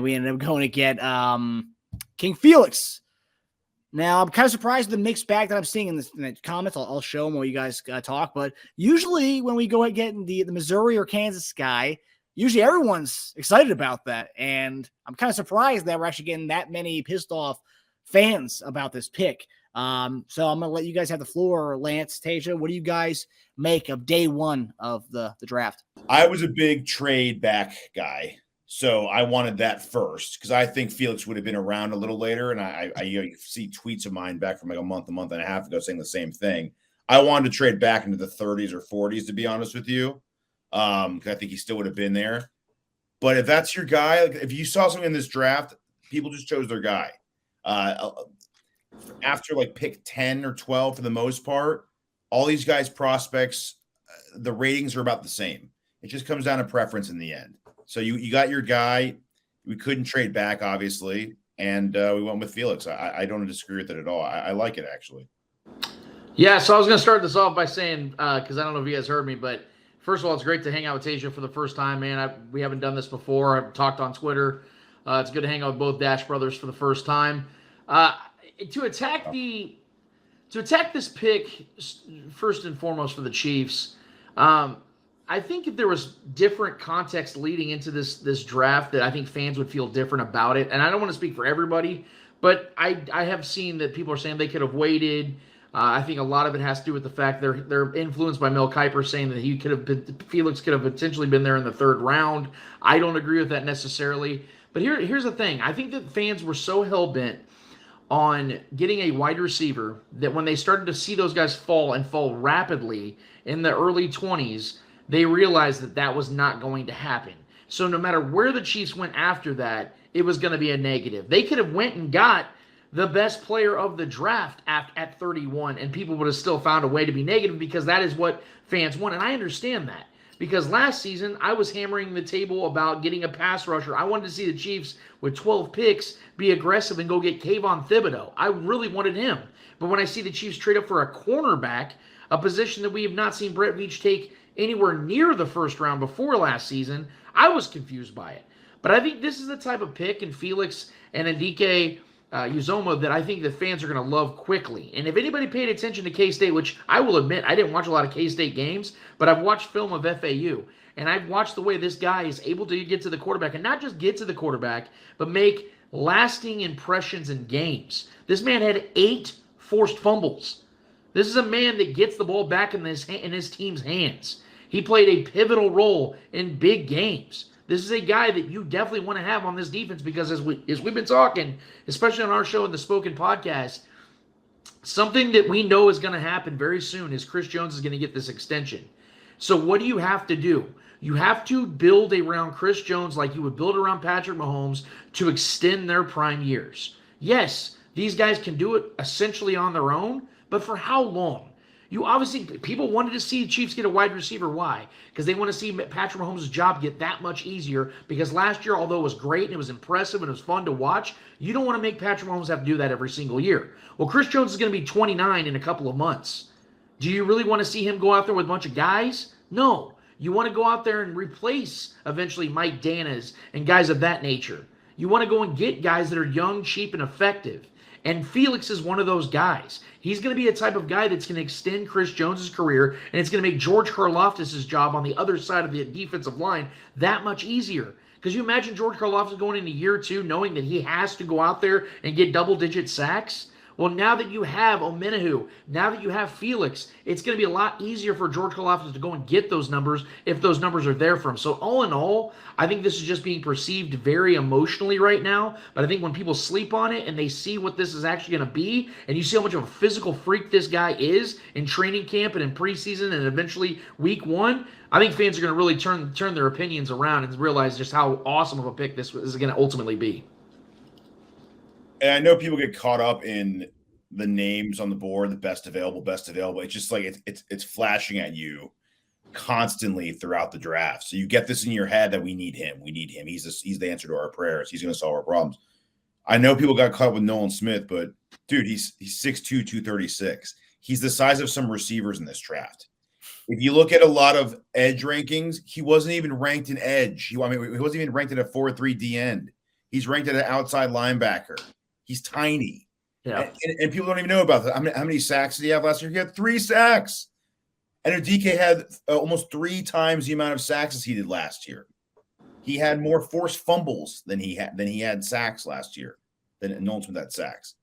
we ended up going to get King Felix. Now, I'm kind of surprised at the mixed bag that I'm seeing in the comments. I'll show them while you guys talk. But usually when we go and get the Missouri or Kansas guy, usually everyone's excited about that. And I'm kind of surprised that we're actually getting that many pissed off fans about this pick. So I'm going to let you guys have the floor. Lance, Teja, what do you guys make of day one of the draft? I was a big trade back guy. So I wanted that first because I think Felix would have been around a little later. And I you see tweets of mine back from like a month and a half ago saying the same thing. I wanted to trade back into the 30s or 40s, to be honest with you. Because I think he still would have been there. But if that's your guy, like if you saw something in this draft, people just chose their guy. After like pick 10 or 12 for the most part, all these guys' prospects, the ratings are about the same. It just comes down to preference in the end. So you got your guy. We couldn't trade back, obviously, and we went with Felix. I don't disagree with it at all. I like it, actually. Yeah, so I was going to start this off by saying, because I don't know if you guys heard me, but first of all, it's great to hang out with Teja for the first time, man. We haven't done this before. I've talked on Twitter. It's good to hang out with both Dash brothers for the first time. To attack this pick, first and foremost for the Chiefs, I think if there was different context leading into this draft that I think fans would feel different about it. And I don't want to speak for everybody, but I have seen that people are saying they could have waited. I think a lot of it has to do with the fact they're influenced by Mel Kiper saying that Felix could have potentially been there in the third round. I don't agree with that necessarily. But here's the thing. I think that fans were so hell-bent on getting a wide receiver that when they started to see those guys fall rapidly in the early 20s, they realized that was not going to happen. So no matter where the Chiefs went after that, it was going to be a negative. They could have went and got the best player of the draft at 31, and people would have still found a way to be negative because that is what fans want. And I understand that because last season I was hammering the table about getting a pass rusher. I wanted to see the Chiefs with 12 picks be aggressive and go get Kayvon Thibodeau. I really wanted him. But when I see the Chiefs trade up for a cornerback, a position that we have not seen Brett Veach take anywhere near the first round before last season, I was confused by it. But I think this is the type of pick in Felix and Anudike-Uzomah that I think the fans are going to love quickly. And if anybody paid attention to K-State, which I will admit I didn't watch a lot of K-State games, but I've watched film of FAU, and I've watched the way this guy is able to get to the quarterback, and not just get to the quarterback, but make lasting impressions in games. This man had 8 forced fumbles. This is a man that gets the ball back in his team's hands. He played a pivotal role in big games. This is a guy that you definitely want to have on this defense because as we've been talking, especially on our show in the Spoken Podcast, something that we know is going to happen very soon is Chris Jones is going to get this extension. So what do you have to do? You have to build around Chris Jones like you would build around Patrick Mahomes to extend their prime years. Yes, these guys can do it essentially on their own, but for how long? People wanted to see the Chiefs get a wide receiver. Why? Because they want to see Patrick Mahomes' job get that much easier. Because last year, although it was great and it was impressive and it was fun to watch, you don't want to make Patrick Mahomes have to do that every single year. Well, Chris Jones is going to be 29 in a couple of months. Do you really want to see him go out there with a bunch of guys? No. You want to go out there and replace eventually Mike Danas and guys of that nature. You want to go and get guys that are young, cheap, and effective. And Felix is one of those guys. He's going to be a type of guy that's going to extend Chris Jones' career, and it's going to make George Karlaftis' job on the other side of the defensive line that much easier. Because you imagine George Karlaftis going into year 2 knowing that he has to go out there and get double-digit sacks? Well, now that you have Omenihu, now that you have Felix, it's going to be a lot easier for George Karlaftis to go and get those numbers if those numbers are there for him. So all in all, I think this is just being perceived very emotionally right now. But I think when people sleep on it and they see what this is actually going to be, and you see how much of a physical freak this guy is in training camp and in preseason and eventually week 1, I think fans are going to really turn their opinions around and realize just how awesome of a pick this is going to ultimately be. And I know people get caught up in the names on the board, the best available. It's just like it's flashing at you constantly throughout the draft. So you get this in your head that we need him. He's the answer to our prayers. He's going to solve our problems. I know people got caught up with Nolan Smith, but dude, he's 6'2", 236. He's the size of some receivers in this draft. If you look at a lot of edge rankings, he wasn't even ranked in edge. He wasn't even ranked in a 4-3 D end. He's ranked at an outside linebacker. He's tiny. Yeah. And people don't even know about that. How many sacks did he have last year? He had 3 sacks. And Anudike had almost 3 times the amount of sacks as he did last year. He had more forced fumbles than he had sacks last year. Than Nolan Smith had sacks.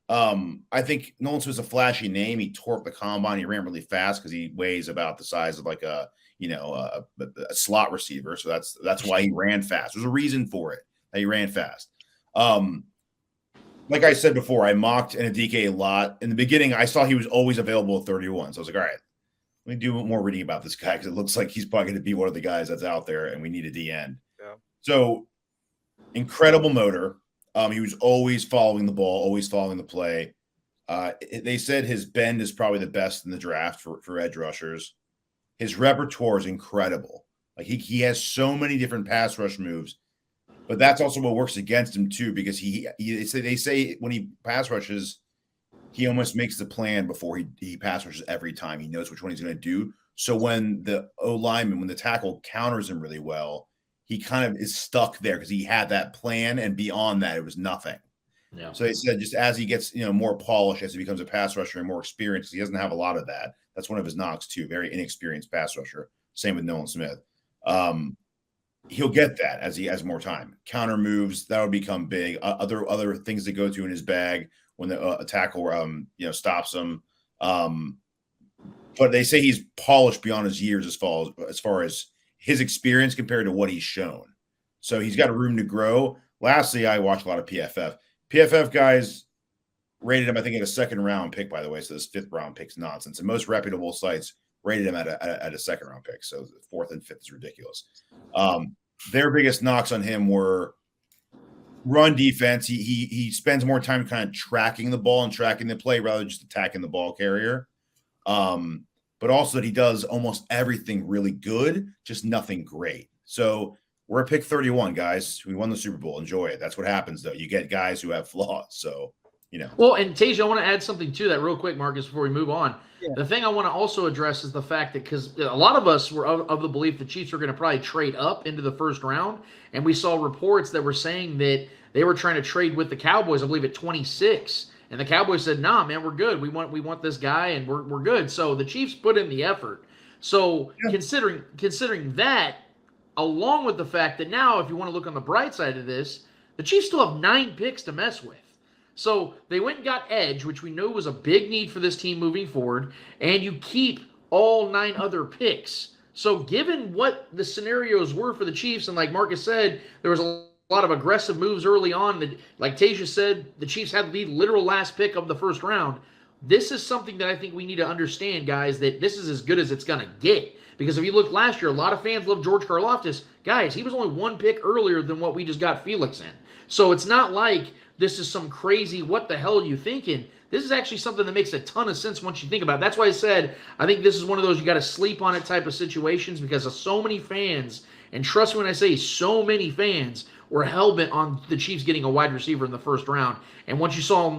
I think Nolan Smith's a flashy name. He tore up the combine. He ran really fast because he weighs about the size of like a slot receiver. So that's why he ran fast. There's a reason for it that he ran fast. Like I said before, I mocked Anudike a lot. In the beginning, I saw he was always available at 31. So I was like, all right, let me do more reading about this guy because it looks like he's probably going to be one of the guys that's out there and we need a D end. Yeah. So incredible motor. He was always following the ball, always following the play. They said his bend is probably the best in the draft for edge rushers. His repertoire is incredible. Like he has so many different pass rush moves, but that's also what works against him too, because they say when he pass rushes, he almost makes the plan before he pass rushes every time. He knows which one he's going to do. So when the when the tackle counters him really well, he kind of is stuck there because he had that plan, and beyond that, it was nothing. Yeah. So they said just as he gets more polished, as he becomes a pass rusher and more experienced, he doesn't have a lot of that. That's one of his knocks too. Very inexperienced pass rusher. Same with Nolan Smith. He'll get that as he has more time. Counter moves that will become big. Other things to go to in his bag when the tackle stops him. But they say he's polished beyond his years as far as his experience compared to what he's shown. So he's got a room to grow. Lastly, I watch a lot of PFF. PFF guys rated him, I think, at a 2nd round pick, by the way. So this 5th round pick's nonsense. And most reputable sites rated him at a 2nd round pick. So the 4th and 5th is ridiculous. Their biggest knocks on him were run defense. He spends more time kind of tracking the ball and tracking the play rather than just attacking the ball carrier. But also that he does almost everything really good, just nothing great. So we're at pick 31, guys. We won the Super Bowl. Enjoy it. That's what happens, though. You get guys who have flaws. So, Well, and Teja, I want to add something to that real quick, Marcus, before we move on. Yeah. The thing I want to also address is the fact that because a lot of us were of the belief the Chiefs were going to probably trade up into the 1st round, and we saw reports that were saying that they were trying to trade with the Cowboys, I believe, at 26. And the Cowboys said, nah, man, we're good. We want this guy, and we're good. So the Chiefs put in the effort. So considering that, along with the fact that now, if you want to look on the bright side of this, the Chiefs still have 9 picks to mess with. So they went and got edge, which we knew was a big need for this team moving forward, and you keep all 9 other picks. So given what the scenarios were for the Chiefs, and like Marcus said, there was a lot of aggressive moves early on. That, like Teja said, the Chiefs had the literal last pick of the 1st round. This is something that I think we need to understand, guys, that this is as good as it's going to get. Because if you look last year, a lot of fans loved George Karlaftis. Guys, he was only 1 pick earlier than what we just got Felix in. So it's not like this is some crazy, what the hell are you thinking? This is actually something that makes a ton of sense once you think about it. That's why I said I think this is one of those you got to sleep on it type of situations because of so many fans. And trust me when I say so many fans were hell-bent on the Chiefs getting a wide receiver in the 1st round. And once you saw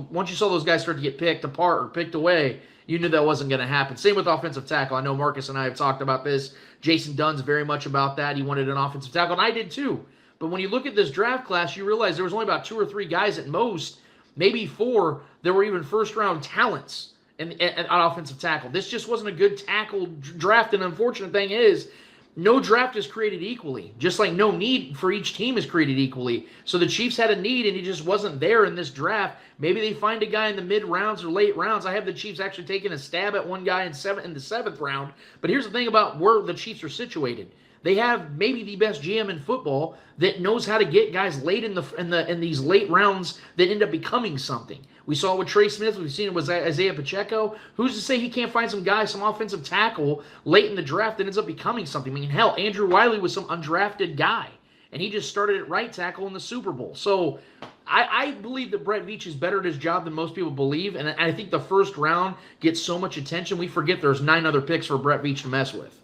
those guys start to get picked apart or picked away, you knew that wasn't going to happen. Same with offensive tackle. I know Marcus and I have talked about this. Jason Dunn's very much about that. He wanted an offensive tackle, and I did too. But when you look at this draft class, you realize there was only about 2 or 3 guys at most, maybe 4, that were even 1st-round talents at offensive tackle. This just wasn't a good tackle draft, and the unfortunate thing is, no draft is created equally, just like no need for each team is created equally. So the Chiefs had a need, and he just wasn't there in this draft. Maybe they find a guy in the mid-rounds or late rounds. I have the Chiefs actually taking a stab at one guy in the 7th round. But here's the thing about where the Chiefs are situated. They have maybe the best GM in football that knows how to get guys late in these late rounds that end up becoming something. We saw it with Trey Smith. We've seen it with Isaiah Pacheco. Who's to say he can't find some guy, some offensive tackle late in the draft that ends up becoming something? I mean, hell, Andrew Wiley was some undrafted guy, and he just started at right tackle in the Super Bowl. So I believe that Brett Veach is better at his job than most people believe, and I think the 1st round gets so much attention, we forget there's 9 other picks for Brett Veach to mess with.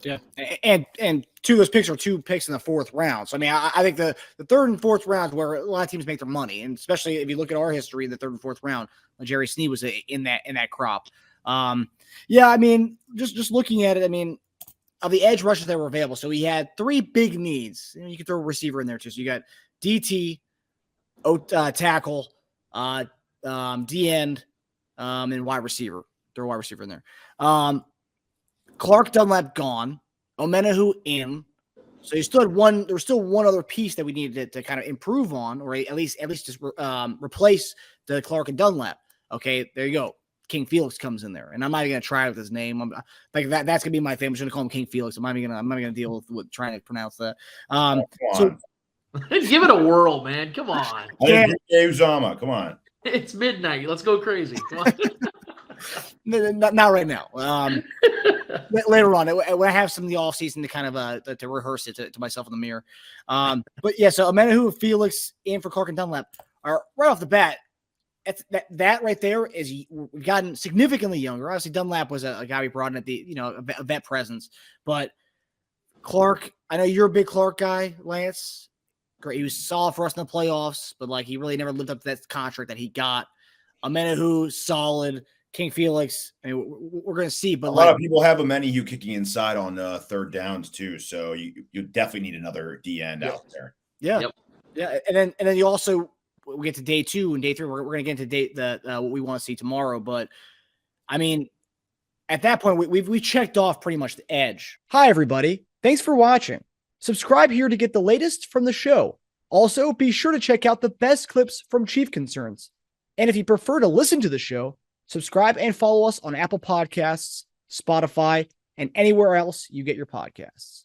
Yeah, and 2 of those picks are 2 picks in the 4th round. So I mean, I think the 3rd and 4th rounds where a lot of teams make their money, and especially if you look at our history in the 3rd and 4th round, Jerry Sneed was in that crop. Yeah, I mean, just looking at it, I mean, of the edge rushers that were available, so he had 3 big needs. You could throw a receiver in there too. So you got DT, tackle, D end, and wide receiver. Throw a wide receiver in there. Clark Dunlap gone. Omenahu in. So you still had one. There was still one other piece that we needed to kind of improve on, or at least just replace the Clark and Dunlap. Okay, there you go. King Felix comes in there, and I'm not even gonna try with his name. I'm like that. That's gonna be my thing. I'm just gonna call him King Felix. I'm not even gonna deal with trying to pronounce that. So give it a whirl, man. Come on. Yeah. Uzomah, come on. It's midnight. Let's go crazy. Come on. Not right now. Later on, when I have some of the offseason to kind of to rehearse it to myself in the mirror. But yeah, so Omenahu and Felix in for Clark and Dunlap are right off the bat. That right there is we've gotten significantly younger. Obviously, Dunlap was a guy we brought in at the a vet presence, but Clark, I know you're a big Clark guy, Lance. Great, he was solid for us in the playoffs, but like he really never lived up to that contract that he got. Omenahu, solid. King Felix, I mean, we're going to see, but a lot of people have Omenahu kicking inside on third downs too, so you definitely need another D end out there. Yeah, yeah, and then you also we get to day 2 and day 3. We're going to get into what we want to see tomorrow, but I mean, at that point we checked off pretty much the edge. Hi everybody, thanks for watching. Subscribe here to get the latest from the show. Also, be sure to check out the best clips from Chief Concerns, and if you prefer to listen to the show, subscribe and follow us on Apple Podcasts, Spotify, and anywhere else you get your podcasts.